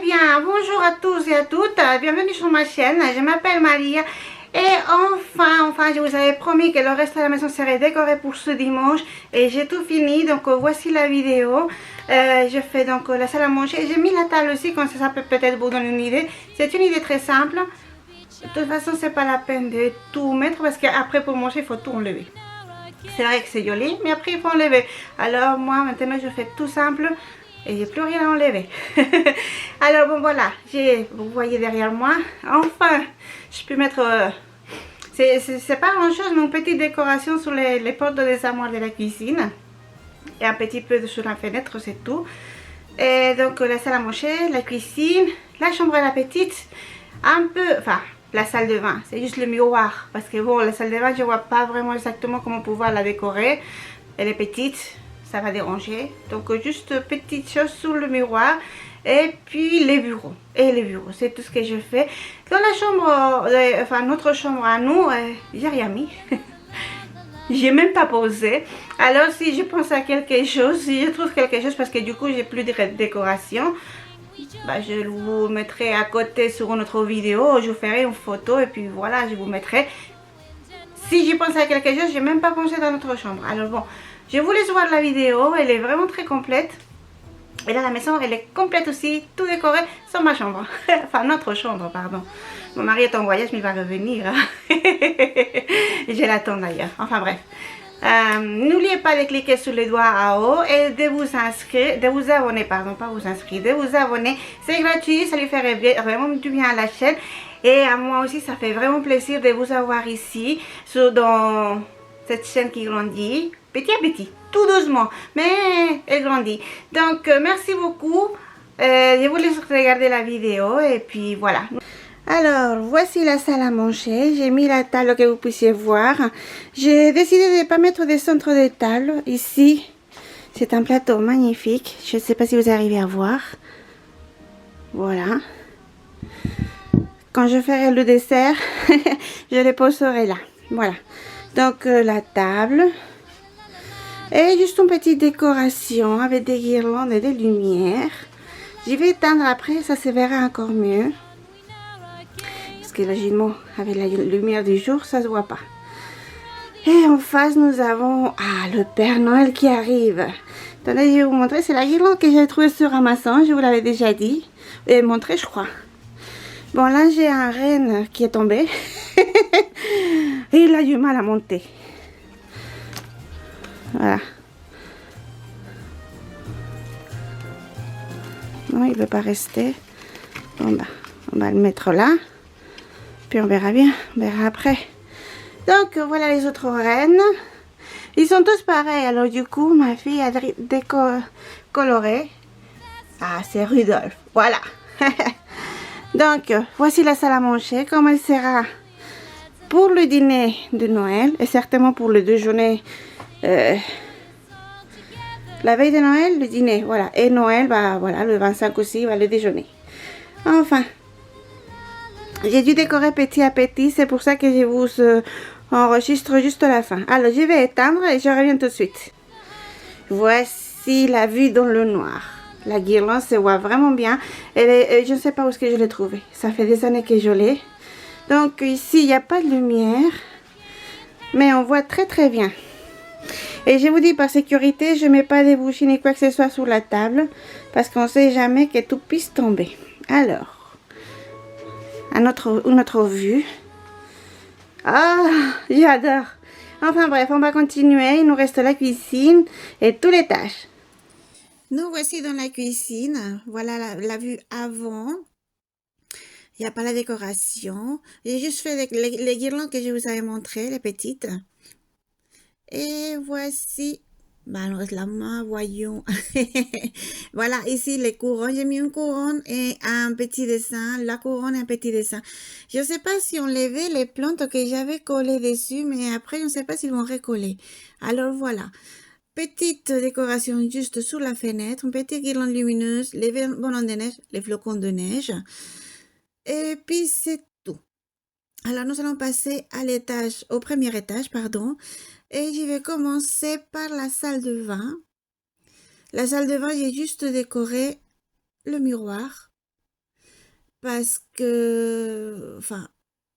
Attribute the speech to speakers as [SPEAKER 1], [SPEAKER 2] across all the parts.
[SPEAKER 1] bien, bonjour à tous et à toutes, bienvenue sur ma chaîne, je m'appelle Maria et enfin, je vous avais promis que le reste de la maison serait décoré pour ce dimanche et j'ai tout fini, donc voici la vidéo. Je fais donc la salle à manger, j'ai mis la table aussi, comme ça peut peut-être vous donner une idée. C'est une idée très simple, de toute façon c'est pas la peine de tout mettre parce qu'après pour manger il faut tout enlever. C'est vrai que c'est joli, mais après il faut enlever. Alors moi maintenant je fais tout simple et j'ai plus rien à enlever. Alors bon voilà, vous voyez derrière moi, enfin je peux mettre, c'est pas grand chose, mais une petite décoration sur les portes des armoires de la cuisine. Et un petit peu sur la fenêtre, c'est tout. Et donc la salle à manger, la cuisine, la chambre à la petite, un peu, enfin la salle de bain, c'est juste le miroir. Parce que bon, la salle de bain, je vois pas vraiment exactement comment pouvoir la décorer. Elle est petite, ça va déranger. Donc juste petite chose sur le miroir. Et puis les bureaux. Et les bureaux, c'est tout ce que je fais. Dans la chambre, enfin notre chambre à nous, j'ai rien mis. J'ai même pas posé. Alors si je pense à quelque chose, si je trouve quelque chose, parce que du coup j'ai plus de décoration, bah, je vous mettrai à côté sur une autre vidéo, je vous ferai une photo et puis voilà, je vous mettrai. Si je pense à quelque chose, j'ai même pas pensé dans notre chambre. Alors bon, je vous laisse voir la vidéo, elle est vraiment très complète. Et là la maison elle est complète aussi, tout décoré, sauf ma chambre. Enfin notre chambre, pardon. Mon mari est en voyage mais il va revenir. Je l'attends d'ailleurs. Enfin bref. N'oubliez pas de cliquer sur le doigt en haut et de vous inscrire, de vous abonner, pardon, pas vous inscrire, de vous abonner. C'est gratuit, ça lui ferait vraiment du bien à la chaîne. Et à moi aussi, ça fait vraiment plaisir de vous avoir ici, dans cette chaîne qui grandit, petit à petit, tout doucement, mais elle grandit. Donc, merci beaucoup. Je vous laisse regarder la vidéo et puis voilà. Alors, voici la salle à manger. J'ai mis la table que vous puissiez voir. J'ai décidé de ne pas mettre de centre de table. Ici, c'est un plateau magnifique. Je ne sais pas si vous arrivez à voir. Voilà. Quand je ferai le dessert, je le poserai là. Voilà. Donc, la table. Et juste une petite décoration avec des guirlandes et des lumières. Je vais éteindre après, ça se verra encore mieux. Que logiquement avec la lumière du jour ça se voit pas. Et en face nous avons le Père Noël qui arrive. Attendez, je vais vous montrer, c'est la guirlande que j'ai trouvée sur Amazon, je vous l'avais déjà dit et montré je crois. Bon là j'ai un renne qui est tombé et il a du mal à monter. Voilà. Non, il veut pas rester. Bon bah on va le mettre là. Puis on verra bien, on verra après. Donc voilà les autres rennes. Ils sont tous pareils. Alors du coup, ma fille a décoloré. Ah, c'est Rudolph. Voilà. Donc voici la salle à manger. Comme elle sera pour le dîner de Noël. Et certainement pour le déjeuner. La veille de Noël, le dîner. Voilà. Et Noël, bah voilà, le 25 aussi, va le déjeuner. Enfin. J'ai dû décorer petit à petit, c'est pour ça que je vous enregistre juste à la fin. Alors, je vais éteindre et je reviens tout de suite. Voici la vue dans le noir. La guirlande se voit vraiment bien. Je ne sais pas où est-ce que je l'ai trouvée. Ça fait des années que je l'ai. Donc, ici, il n'y a pas de lumière. Mais on voit très très bien. Et je vous dis, par sécurité, je ne mets pas des bougies ni quoi que ce soit sur la table. Parce qu'on ne sait jamais que tout puisse tomber. Alors. Une autre vue. Ah, j'adore. Enfin bref, on va continuer. Il nous reste la cuisine et tous les tâches. Nous voici dans la cuisine. Voilà la vue avant. Il n'y a pas la décoration. J'ai juste fait les guirlandes que je vous avais montrées, les petites. Et voici. Bah, nous reste la main, voyons. Voilà, ici les couronnes. J'ai mis une couronne et un petit dessin. La couronne et un petit dessin. Je ne sais pas si on levait les plantes que j'avais collées dessus, mais après, je ne sais pas s'ils vont recoller. Alors voilà. Petite décoration juste sous la fenêtre. Une petite guirlande lumineuse. Les bonhommes de neige, les flocons de neige. Et puis, c'est tout. Alors, nous allons passer à l'étage, au premier étage, pardon. Et je vais commencer par la salle de bain. La salle de bain, j'ai juste décoré le miroir parce que, enfin,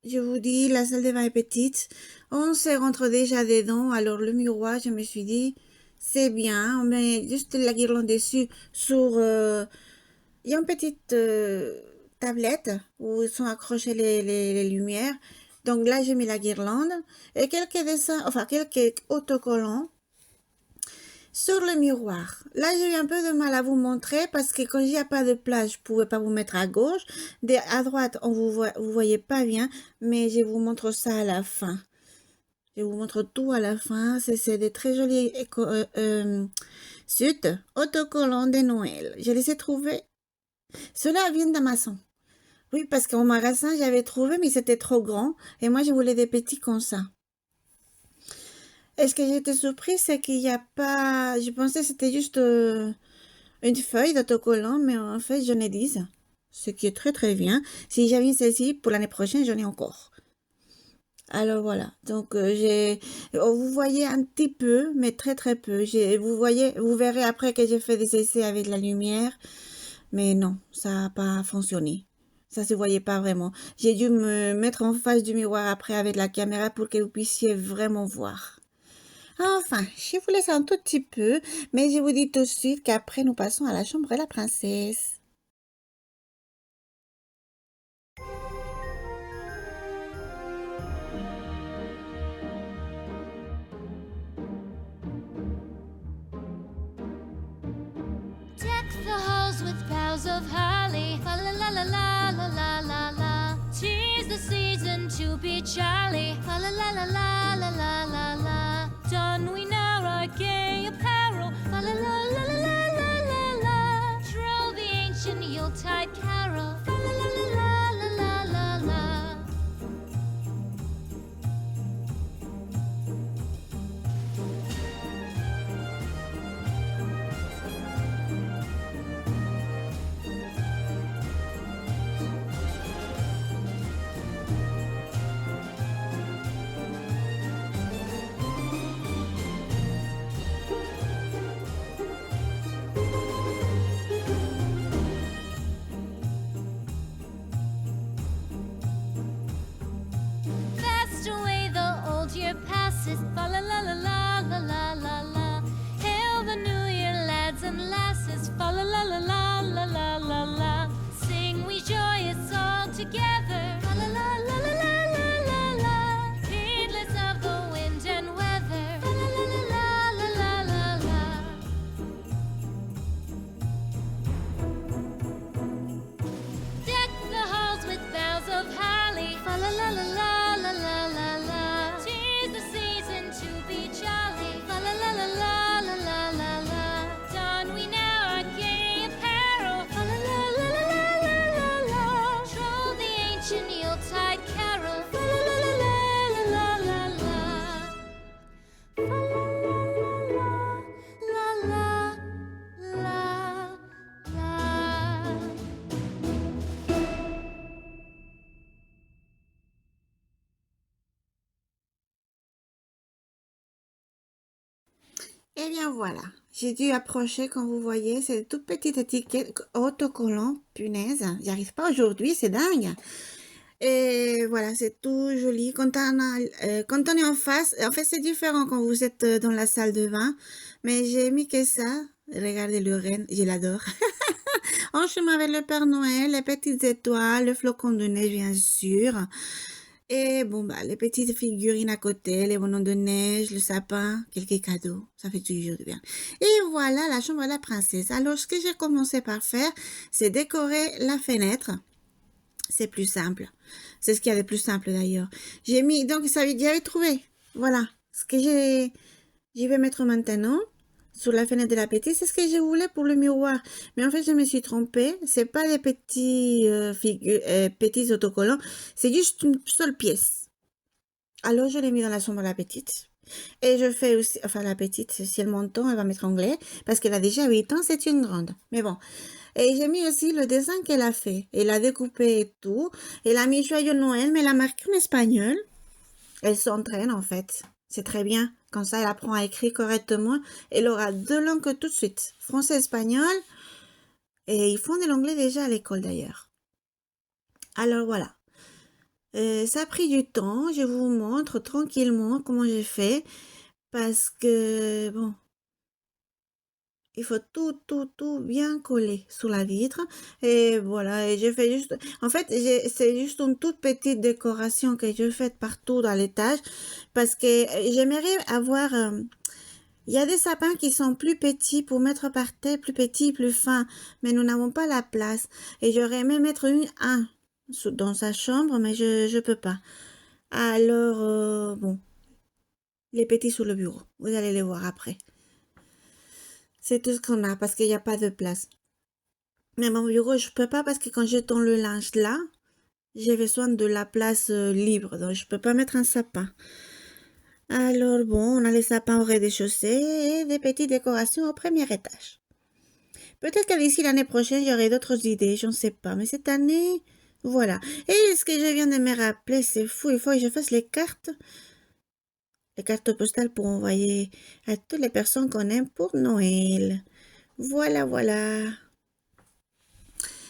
[SPEAKER 1] je vous dis, la salle de bain est petite. On se rentre déjà dedans. Alors, le miroir, je me suis dit, c'est bien. On met juste la guirlande dessus sur, il y a une petite tablette où sont accrochées les lumières. Donc là, j'ai mis la guirlande et quelques dessins, enfin, quelques autocollants sur le miroir. Là, j'ai eu un peu de mal à vous montrer parce que quand il n'y a pas de place, je pouvais pas vous mettre à gauche. À droite, vous voyez pas bien, mais je vous montre ça à la fin. Je vous montre tout à la fin. C'est des très jolis suites autocollants de Noël. Je les ai trouvés. Ceux-là viennent d'Amazon. Oui, parce qu'au magasin, j'avais trouvé, mais c'était trop grand. Et moi, je voulais des petits comme ça. Et ce que j'étais surprise, c'est qu'il n'y a pas... Je pensais que c'était juste une feuille d'autocollant, mais en fait, j'en ai 10. Ce qui est très très bien. Si j'avais celle-ci, pour l'année prochaine, j'en ai encore. Alors voilà. Donc, vous voyez un petit peu, mais très très peu. Vous verrez après que j'ai fait des essais avec la lumière. Mais non, ça n'a pas fonctionné. Ça se voyait pas vraiment. J'ai dû me mettre en face du miroir après avec la caméra pour que vous puissiez vraiment voir. Enfin, je vous laisse un tout petit peu, mais je vous dis tout de suite qu'après nous passons à la chambre de la princesse.
[SPEAKER 2] Deck the halls with boughs of holly. Fa la la la la la la la la. 'Tis the season to be jolly. Fa la la la la la la la la. Don we now our gay apparel. Fa la la la la la la la la. Troll the ancient Yuletide carol. Fa la la la la la la la la. Fast away the old year passes. Fa la la la la la la la la. Hail the new year, lads and lasses. Fa la la la la la la la la. Sing we joyous all together. Fa la la la la la la la la. Heedless of the wind and weather. Fa la la la la la la la la. Deck the halls with boughs of holly. Fa la la la la la la la la. 'Tis the season to be jolly. Fa la la la la la la la la. Don we now our gay apparel. Fa la la la la la la la la. Troll the ancient Yuletide carol. Fa la la la la la la la la. Fa la la la la la la.
[SPEAKER 1] Eh bien voilà, j'ai dû approcher, comme vous voyez, c'est une toute petite étiquette autocollant. Punaise, j'y arrive pas aujourd'hui, c'est dingue. Et voilà, c'est tout joli. Quand on est en fait, c'est différent quand vous êtes dans la salle de bain. Mais j'ai mis que ça. Regardez le renne, je l'adore. En chemin avec le Père Noël, les petites étoiles, le flocon de neige, bien sûr. Et bon, bah, les petites figurines à côté, les bonhommes de neige, le sapin, quelques cadeaux. Ça fait toujours du bien. Et voilà la chambre de la princesse. Alors, ce que j'ai commencé par faire, c'est décorer la fenêtre. C'est plus simple. C'est ce qu'il y a de plus simple d'ailleurs. J'ai mis, donc ça j'avais trouvé. Voilà. Ce que j'y vais mettre maintenant sur la fenêtre de la petite, c'est ce que je voulais pour le miroir. Mais en fait, je me suis trompée. C'est pas des petits autocollants. C'est juste une seule pièce. Alors, je l'ai mis dans la chambre de la petite. Et je fais aussi, enfin, la petite, si elle m'entend, elle va m'étrangler. Parce qu'elle a déjà 8 ans, c'est une grande. Mais bon. Et j'ai mis aussi le dessin qu'elle a fait. Elle a découpé et tout. Elle a mis Joyeux Noël, mais elle a marqué en espagnol. Elle s'entraîne, en fait. C'est très bien. Comme ça, elle apprend à écrire correctement. Elle aura 2 langues tout de suite. Français, espagnol. Et ils font de l'anglais déjà à l'école, d'ailleurs. Alors voilà. Ça a pris du temps, je vous montre tranquillement comment j'ai fait parce que bon, il faut tout bien coller sous la vitre et voilà, et j'ai fait juste en fait, c'est juste une toute petite décoration que je fais partout dans l'étage parce que j'aimerais avoir il y a des sapins qui sont plus petits pour mettre par terre, plus petits, plus fins, mais nous n'avons pas la place et j'aurais aimé mettre un dans sa chambre, mais je peux pas. Alors, bon, les petits sous le bureau. Vous allez les voir après. C'est tout ce qu'on a parce qu'il n'y a pas de place. Mais mon bureau, je peux pas parce que quand je tends le linge là, j'ai besoin de la place libre. Donc, je peux pas mettre un sapin. Alors, bon, on a les sapins au rez-de-chaussée et des petites décorations au premier étage. Peut-être qu'à d'ici l'année prochaine, j'aurai d'autres idées, je ne sais pas. Mais cette année, voilà. Et ce que je viens de me rappeler, c'est fou. Il faut que je fasse les cartes postales pour envoyer à toutes les personnes qu'on aime pour Noël. Voilà, voilà.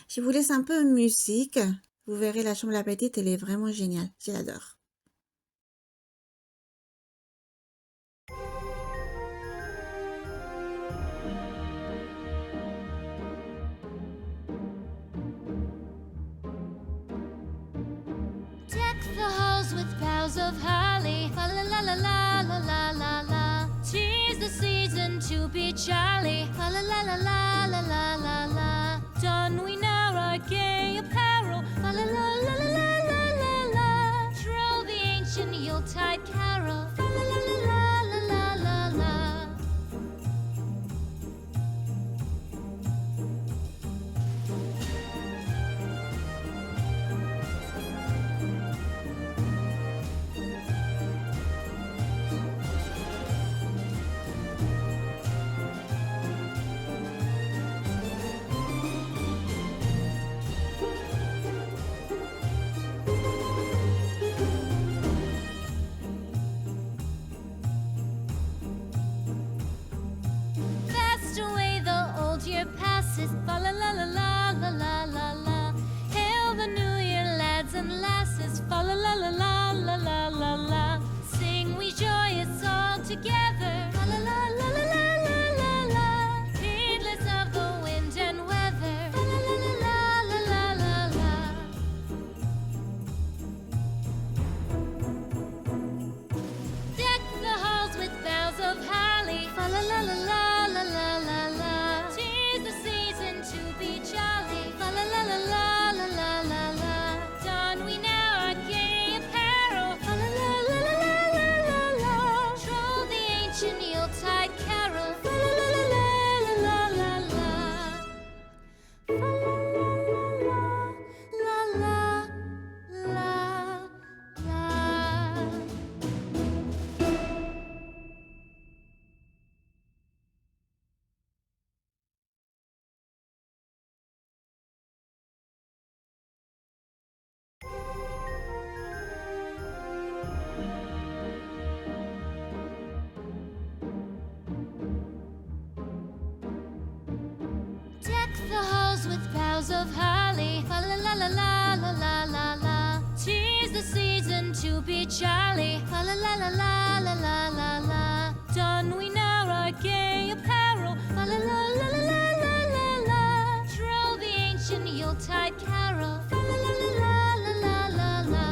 [SPEAKER 1] Je vous laisse un peu de musique. Vous verrez, la chambre de la petite, elle est vraiment géniale. Je l'adore.
[SPEAKER 2] Deck the halls with boughs of holly. Fa la la la la la la la la. 'Tis the season to be jolly. Fa la la la la la la la la. Don we now our gay apparel. Fa la la la la la la la la. Troll the ancient Yuletide carol. Fa la la la la la la la la. Fast away the old year passes. Fa la la la la la la la la. Hail the new year, lads and lasses. Fa la la la la la la la la. Sing we joyous all together. Fa la la la la la la la la. Heedless of the wind and weather. Fa la la la la la la la la. Deck the halls with boughs of holly. Fa la la la la la la la la. 'Tis the season to be jolly. Fa la la la la la la la la. Don we now our gay apparel. Fa la la la la la la la la. Troll the ancient Yuletide carol. Fa la la la la la la la la. Fa la la la la la la la. Deck the halls with boughs of holly. Fa la la la la la la la la. 'Tis the season to be jolly. Fa la la la la la la la la. Don we now our gay apparel. Fa la la la la la la la la. Troll the ancient Yuletide carol. Fa la la la la la la la la.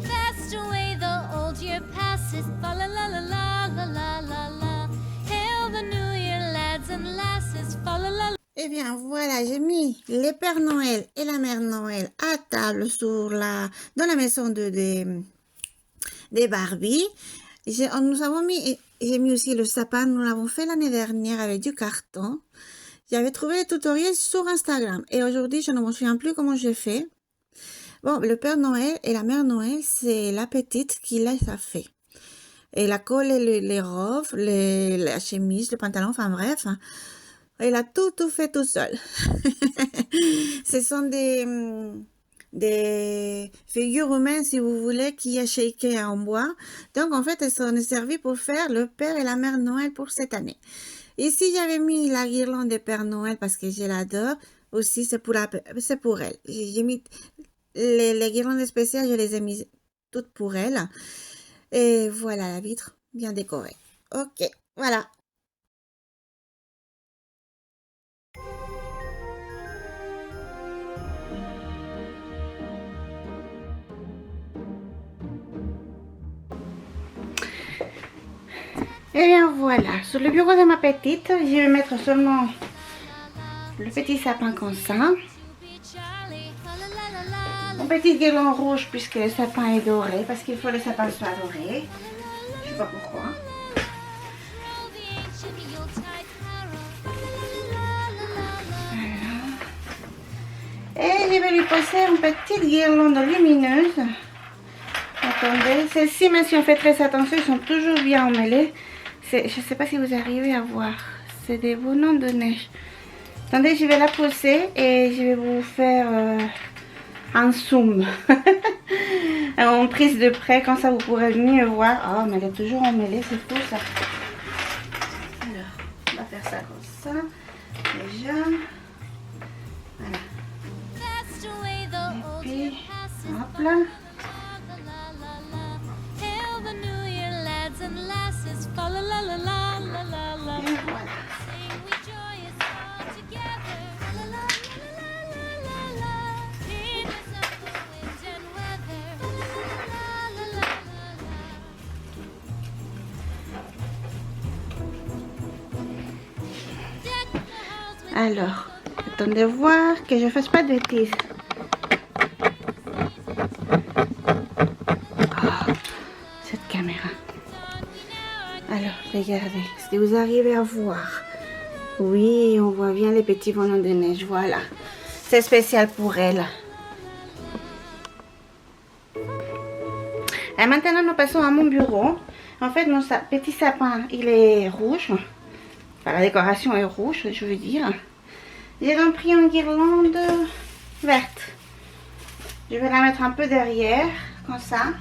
[SPEAKER 2] Fast away the old year passes. Fa la la la la la la la la. Hail the new year, lads and lasses. Fa la la.
[SPEAKER 1] Eh bien, voilà, j'ai mis les Pères Noël et la Mère Noël à table dans la maison des Barbie. Nous avons mis, j'ai mis aussi le sapin, nous l'avons fait l'année dernière avec du carton. J'avais trouvé les tutoriels sur Instagram et aujourd'hui, je ne me souviens plus comment j'ai fait. Bon, le Père Noël et la Mère Noël, c'est la petite qui les a fait. Et la colle, les robes, la chemise, le pantalon, enfin bref. Elle a tout fait tout seul. Ce sont des figures humaines, si vous voulez, qui est shakées en bois. Donc, en fait, elles sont servies pour faire le Père et la Mère Noël pour cette année. Ici, j'avais mis la guirlande de Père Noël parce que je l'adore. Aussi, c'est pour elle. J'ai mis les guirlandes spéciales, je les ai mises toutes pour elle. Et voilà la vitre bien décorée. Ok, voilà. Et bien voilà, sur le bureau de ma petite, je vais mettre seulement le petit sapin comme ça. Mon petit guirlande rouge puisque le sapin est doré, parce qu'il faut que le sapin soit doré. Je sais pas pourquoi. Voilà. Et je vais lui poser une petite guirlande lumineuse. Attendez, celles-ci, même si on fait très attention, ils sont toujours bien emmêlés. Je ne sais pas si vous arrivez à voir. C'est des bonhommes de neige. Attendez, je vais la poser et je vais vous faire un zoom. En prise de près, comme ça vous pourrez mieux voir. Oh, mais elle est toujours emmêlée, c'est fou ça. Alors, on va faire ça comme ça. Déjà. Voilà. Et puis, hop là. Alors, attendez voir que je fasse pas de bêtises. Oh, cette caméra. Alors, regardez, est-ce que vous arrivez à voir? Oui, on voit bien les petits bonhommes de neige, voilà. C'est spécial pour elle. Et maintenant, nous passons à mon bureau. En fait, mon petit sapin, il est rouge. Enfin, la décoration est rouge, je veux dire. J'ai donc pris une guirlande verte. Je vais la mettre un peu derrière, comme ça.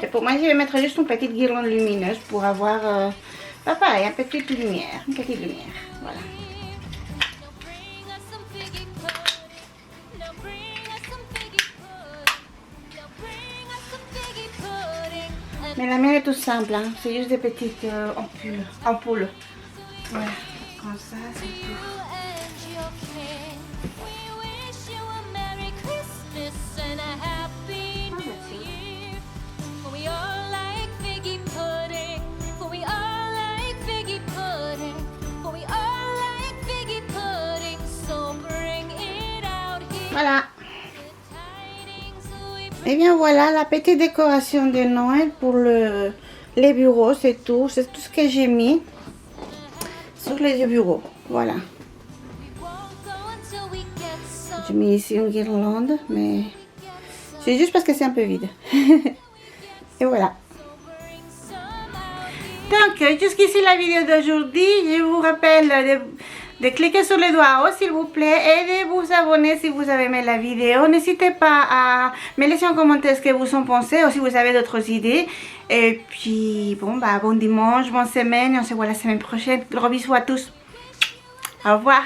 [SPEAKER 1] Et pour moi, je vais mettre juste une petite guirlande lumineuse pour avoir, pas pareil, une petite lumière, voilà. Mais la mienne est tout simple, hein. C'est juste des petites ampoules. Voilà, comme ça, c'est tout. Voilà. Et bien voilà la petite décoration de Noël pour les bureaux, c'est tout ce que j'ai mis sur les bureaux. Voilà. J'ai mis ici une guirlande, mais c'est juste parce que c'est un peu vide. Et voilà. Donc, jusqu'ici la vidéo d'aujourd'hui. Je vous rappelle de cliquer sur le doigt en haut s'il vous plaît et de vous abonner si vous avez aimé la vidéo. N'hésitez pas à me laisser en commentaire ce que vous en pensez ou si vous avez d'autres idées. Et puis, bon dimanche, bonne semaine et on se voit la semaine prochaine. Gros bisous à tous. Au revoir.